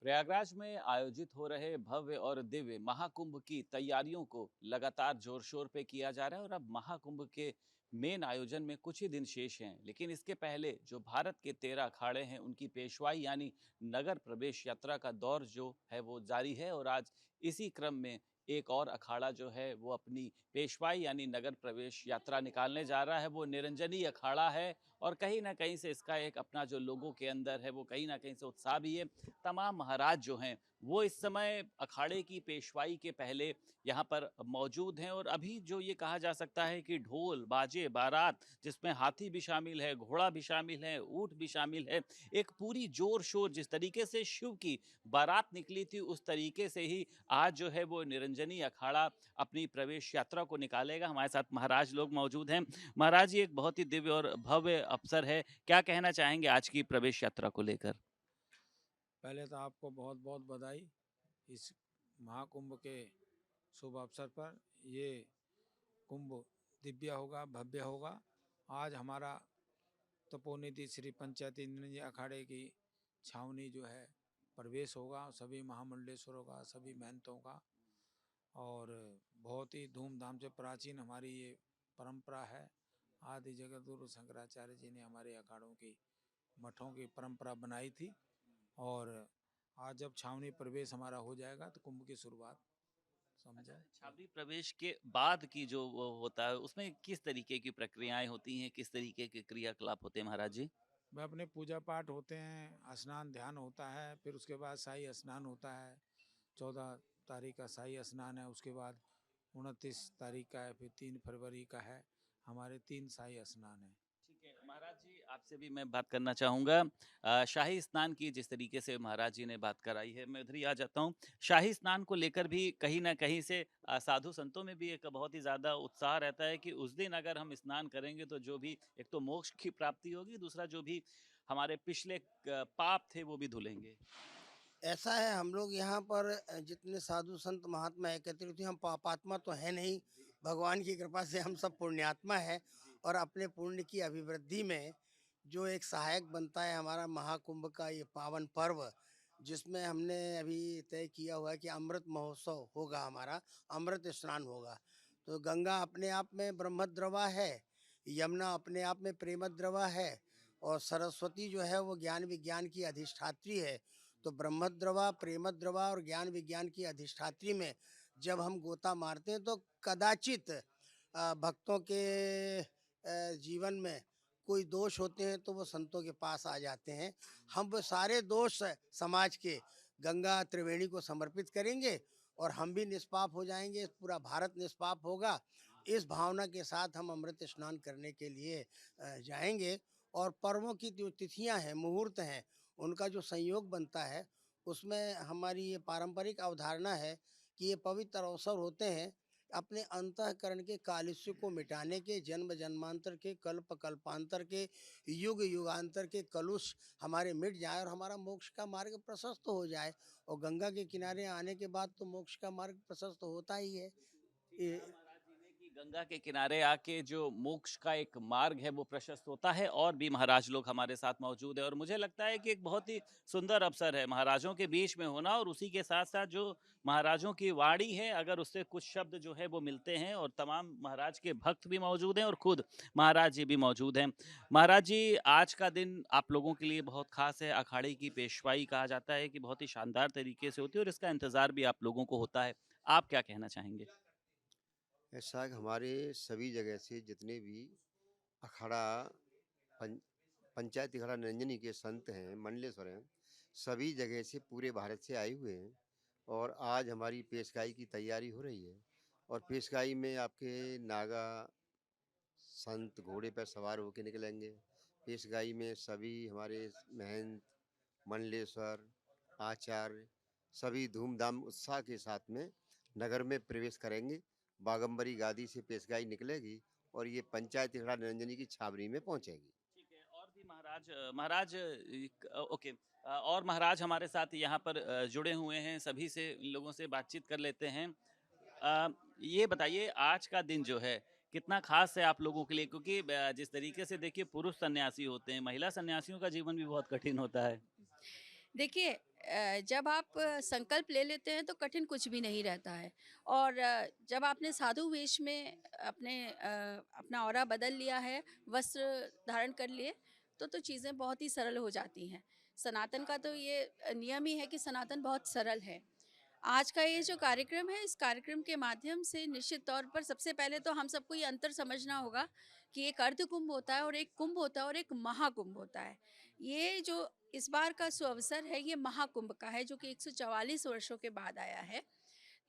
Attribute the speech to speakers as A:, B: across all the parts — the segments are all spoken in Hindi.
A: प्रयागराज में आयोजित हो रहे भव्य और दिव्य महाकुंभ की तैयारियों को लगातार जोर शोर पे किया जा रहा है और अब महाकुंभ के मेन आयोजन में कुछ ही दिन शेष हैं। लेकिन इसके पहले जो भारत के 13 अखाड़े हैं उनकी पेशवाई यानी नगर प्रवेश यात्रा का दौर जो है वो जारी है और आज इसी क्रम में एक और अखाड़ा जो है वो अपनी पेशवाई यानी नगर प्रवेश यात्रा निकालने जा रहा है। वो निरंजनी अखाड़ा है और कहीं ना कहीं से इसका एक अपना जो लोगों के अंदर है वो कहीं ना कहीं से उत्साह भी है। तमाम महाराज जो हैं वो इस समय अखाड़े की पेशवाई के पहले यहाँ पर मौजूद हैं और अभी जो ये कहा जा सकता है कि ढोल बाजे बारात जिसमें हाथी भी शामिल है, घोड़ा भी शामिल है, ऊंट भी शामिल है, एक पूरी जोर शोर जिस तरीके से शिव की बारात निकली थी उस तरीके से ही आज जो है वो निरंजनी अखाड़ा अपनी प्रवेश यात्रा को निकालेगा। हमारे साथ महाराज लोग मौजूद हैं। महाराज जी, एक बहुत ही दिव्य और भव्य अवसर है, क्या कहना चाहेंगे आज की प्रवेश यात्रा को लेकर?
B: पहले तो आपको बहुत बहुत बधाई इस महाकुंभ के शुभ अवसर पर। ये कुंभ दिव्य होगा, भव्य होगा। आज हमारा तपोनिधि श्री पंचायती निरंजनी अखाड़े की छावनी जो है प्रवेश होगा, सभी महामंडलेश्वरों का, सभी महंतों का। और बहुत ही धूमधाम से प्राचीन हमारी ये परंपरा है। आदि जगत गुरु शंकराचार्य जी ने हमारे अखाड़ों की मठों की परंपरा बनाई थी। और आज जब छावनी प्रवेश हमारा हो जाएगा तो कुंभ की शुरुआत
A: अच्छा,
B: समझो।
A: छावनी प्रवेश के बाद की जो वो होता है उसमें किस तरीके की प्रक्रियाएं होती हैं, किस तरीके के क्रियाकलाप होते हैं महाराज जी?
B: वह अपने पूजा पाठ होते हैं, स्नान ध्यान होता है, फिर उसके बाद शाही स्नान होता है। 14 तारीख का शाही स्नान है, उसके बाद 29 तारीख का है, फिर 3 फरवरी का है। हमारे 3 शाही स्नान है।
A: ठीक है महाराज जी, आपसे भी मैं बात करना चाहूँगा। शाही स्नान की जिस तरीके से महाराज जी ने बात कराई है मैं उधर ही आ जाता हूँ। शाही स्नान को लेकर भी कहीं न कहीं से साधु संतों में भी एक बहुत ही ज़्यादा उत्साह रहता है कि उस दिन अगर हम स्नान करेंगे तो जो भी एक तो मोक्ष की प्राप्ति होगी, दूसरा जो भी हमारे पिछले पाप थे वो भी धुलेंगे।
C: ऐसा है, हम लोग यहाँ पर जितने साधु संत महात्मा एकत्रित हुए, हम पापात्मा तो है नहीं। भगवान की कृपा से हम सब पुण्यात्मा है। और अपने पुण्य की अभिवृद्धि में जो एक सहायक बनता है हमारा महाकुंभ का ये पावन पर्व, जिसमें हमने अभी तय किया हुआ है कि अमृत महोत्सव होगा हमारा, अमृत स्नान होगा। तो गंगा अपने आप में ब्रह्मद्रवा है, यमुना अपने आप में प्रेमद्रवा है, और सरस्वती जो है वो ज्ञान विज्ञान की अधिष्ठात्री है। तो ब्रह्मद्रवा, प्रेमद्रवा और ज्ञान विज्ञान की अधिष्ठात्री में जब हम गोता मारते हैं तो कदाचित भक्तों के जीवन में कोई दोष होते हैं तो वो संतों के पास आ जाते हैं। हम वो सारे दोष समाज के गंगा त्रिवेणी को समर्पित करेंगे और हम भी निष्पाप हो जाएंगे, पूरा भारत निष्पाप होगा। इस भावना के साथ हम अमृत स्नान करने के लिए जाएंगे। और पर्वों की जो तिथियां हैं, मुहूर्त हैं, उनका जो संयोग बनता है, उसमें हमारी ये पारंपरिक अवधारणा है कि ये पवित्र अवसर होते हैं अपने अंतःकरण के कालुष्य को मिटाने के, जन्म जन्मांतर के, कल्प कल्पांतर के, युग युगांतर के कलुष हमारे मिट जाए और हमारा मोक्ष का मार्ग प्रशस्त हो जाए। और गंगा के किनारे आने के बाद तो मोक्ष का मार्ग प्रशस्त होता ही है।
A: ठीक कहा महाराज जी ने कि गंगा के किनारे आके जो मोक्ष का एक मार्ग है वो प्रशस्त होता है और भी महाराज लोग हमारे साथ मौजूद है और मुझे लगता है कि एक बहुत ही सुंदर अवसर है महाराजों के बीच में होना और उसी के साथ साथ जो महाराजों की वाणी है अगर उससे कुछ शब्द जो है वो मिलते हैं और तमाम महाराज के भक्त भी मौजूद हैं और खुद महाराज जी भी मौजूद हैं। महाराज जी, आज का दिन आप लोगों के लिए बहुत खास है। अखाड़े की पेशवाई कहा जाता है कि बहुत ही शानदार तरीके से होती है और इसका इंतजार भी आप लोगों को होता है। आप क्या कहना चाहेंगे?
D: ऐसा है कि हमारे सभी जगह से जितने भी अखाड़ा पं, पंचायती अखाड़ा निरंजनी के संत हैं, मंडलेश्वर हैं, सभी जगह से पूरे भारत से आए हुए हैं। और आज हमारी पेशगाई की तैयारी हो रही है। और पेशगाई में आपके नागा संत घोड़े पर सवार होकर निकलेंगे। पेशगाई में सभी हमारे महंत, मंडलेश्वर, आचार्य सभी धूमधाम उत्साह के साथ में नगर में प्रवेश करेंगे। बागंबरी गादी से पेशगाई निकलेगी और ये पंचायती खड़ा निरंजनी की छावनी में पहुंचेगी।
A: ठीक है। और भी ओके। और महाराज हमारे साथ यहाँ पर जुड़े हुए हैं, सभी से इन लोगों से बातचीत कर लेते हैं। अ, ये बताइए आज का दिन जो है कितना खास है आप लोगों के लिए, क्योंकि जिस तरीके से देखिए पुरुष सन्यासी होते हैं, महिला सन्यासियों का जीवन भी बहुत कठिन होता है।
E: देखिए जब आप संकल्प ले लेते हैं तो कठिन कुछ भी नहीं रहता है। और जब आपने साधु वेश में अपना ऑरा बदल लिया है, वस्त्र धारण कर लिए, तो चीज़ें बहुत ही सरल हो जाती हैं। सनातन का तो ये नियम ही है कि सनातन बहुत सरल है। आज का ये जो कार्यक्रम है, इस कार्यक्रम के माध्यम से निश्चित तौर पर सबसे पहले तो हम सबको ये अंतर समझना होगा कि एक अर्ध कुंभ होता है और एक कुंभ होता है और एक महाकुंभ होता है। ये जो इस बार का सुअवसर है, ये महाकुंभ का है, जो कि 144 वर्षों के बाद आया है।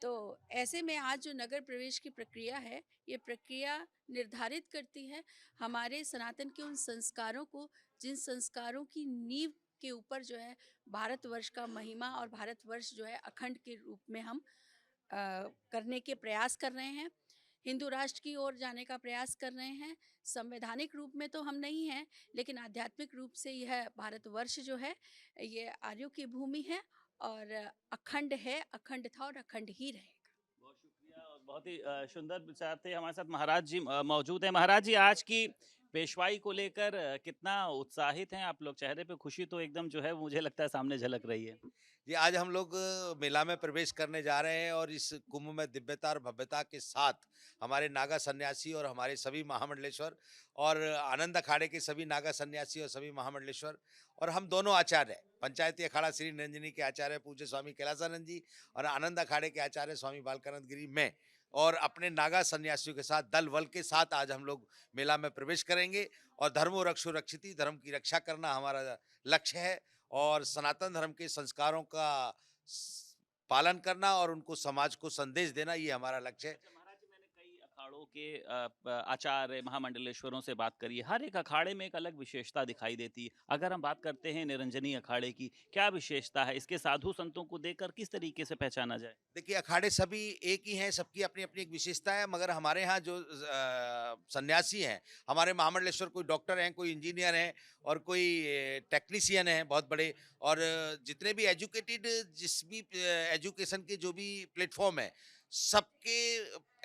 E: तो ऐसे में आज जो नगर प्रवेश की प्रक्रिया है, ये प्रक्रिया निर्धारित करती है हमारे सनातन के उन संस्कारों को, जिन संस्कारों की नींव के ऊपर जो है भारतवर्ष का महिमा और भारतवर्ष जो है अखंड के रूप में हम करने के प्रयास कर रहे हैं। हिंदू राष्ट्र की ओर जाने का प्रयास कर रहे हैं। संवैधानिक रूप में तो हम नहीं हैं, लेकिन आध्यात्मिक रूप से यह भारतवर्ष जो है, ये आर्यों की भूमि है और अखंड है, अखंड था और अखंड ही रहेगा।
A: बहुत शुक्रिया और बहुत ही सुंदर विचार थे। हमारे साथ महाराज जी मौजूद हैं। महाराज जी, आज की पेशवाई को लेकर कितना उत्साहित हैं आप लोग? चेहरे पे खुशी तो एकदम जो है मुझे लगता है सामने झलक रही है।
F: जी, आज हम लोग मेला में प्रवेश करने जा रहे हैं और इस कुंभ में दिव्यता और भव्यता के साथ हमारे नागा सन्यासी और हमारे सभी महामंडलेश्वर और आनंद अखाड़े के सभी नागा सन्यासी और सभी महामंडलेश्वर और हम दोनों आचार्य, पंचायती अखाड़ा श्री निरंजनी के आचार्य पूज्य स्वामी कैलासानंद जी और आनंद अखाड़े के आचार्य स्वामी बालकानंद गिरी में और अपने नागा सन्यासियों के साथ दल बल के साथ आज हम लोग मेला में प्रवेश करेंगे और धर्मो रक्षो रक्षिति, धर्म की रक्षा करना हमारा लक्ष्य है और सनातन धर्म के संस्कारों का पालन करना और उनको समाज को संदेश देना, ये हमारा लक्ष्य है।
A: अच्छा महाराज जी, मैंने कई अखाड़ों के आचार्य महामंडलेश्वरों से बात करी है। हर एक अखाड़े में एक अलग विशेषता दिखाई देती है। अगर हम बात करते हैं निरंजनी अखाड़े की, क्या विशेषता है? इसके साधु संतों को देखकर किस तरीके से पहचाना जाए?
F: देखिए, अखाड़े सभी एक ही हैं, सबकी अपनी अपनी एक विशेषता है, मगर हमारे यहाँ जो सन्यासी हैं, हमारे महामंडलेश्वर कोई डॉक्टर हैं, कोई इंजीनियर हैं और कोई टेक्नीशियन हैं बहुत बड़े और जितने भी एजुकेटेड, जिस भी एजुकेशन के जो भी प्लेटफॉर्म है, सबके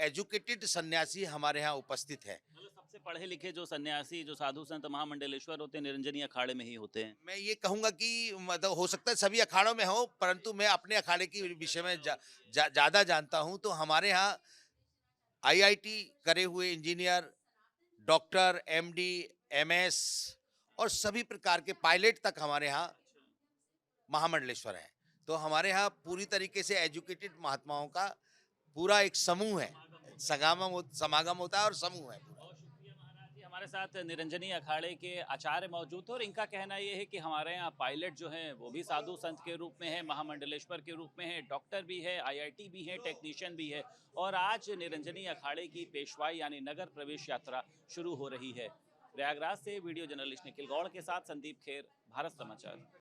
F: एजुकेटेड सन्यासी हमारे यहाँ उपस्थित है।
A: मतलब सबसे पढ़े लिखे जो सन्यासी, जो साधु संत महामंडलेश्वर होते हैं, निरंजनी अखाड़े में ही होते हैं।
F: मैं ये कहूँगा कि मतलब हो सकता है सभी अखाड़ों में हो, परंतु मैं अपने अखाड़े के विषय में ज़्यादा जानता हूँ, तो हमारे यहाँ आईआईटी करे हुए इंजीनियर, डॉक्टर, एमडी, एमएस और सभी प्रकार के पायलट तक हमारे यहाँ महामंडलेश्वर हैं। तो हमारे यहाँ पूरी तरीके से एजुकेटेड महात्माओं का पूरा एक समूह है, समागम होता है और समूह है पूरा।
A: बहुत शुक्रिया महाराज जी। हमारे साथ निरंजनी अखाड़े के आचार्य मौजूद थे और इनका कहना ये है कि हमारे यहाँ पायलट जो हैं वो भी साधु संत के रूप में है, महामंडलेश्वर के रूप में है, डॉक्टर भी है, आईआईटी भी है, टेक्नीशियन भी है। और आज निरंजनी अखाड़े की पेशवाई यानी नगर प्रवेश यात्रा शुरू हो रही है। प्रयागराज से वीडियो जर्नलिस्ट निखिल गौड़ के साथ संदीप खेर, भारत समाचार।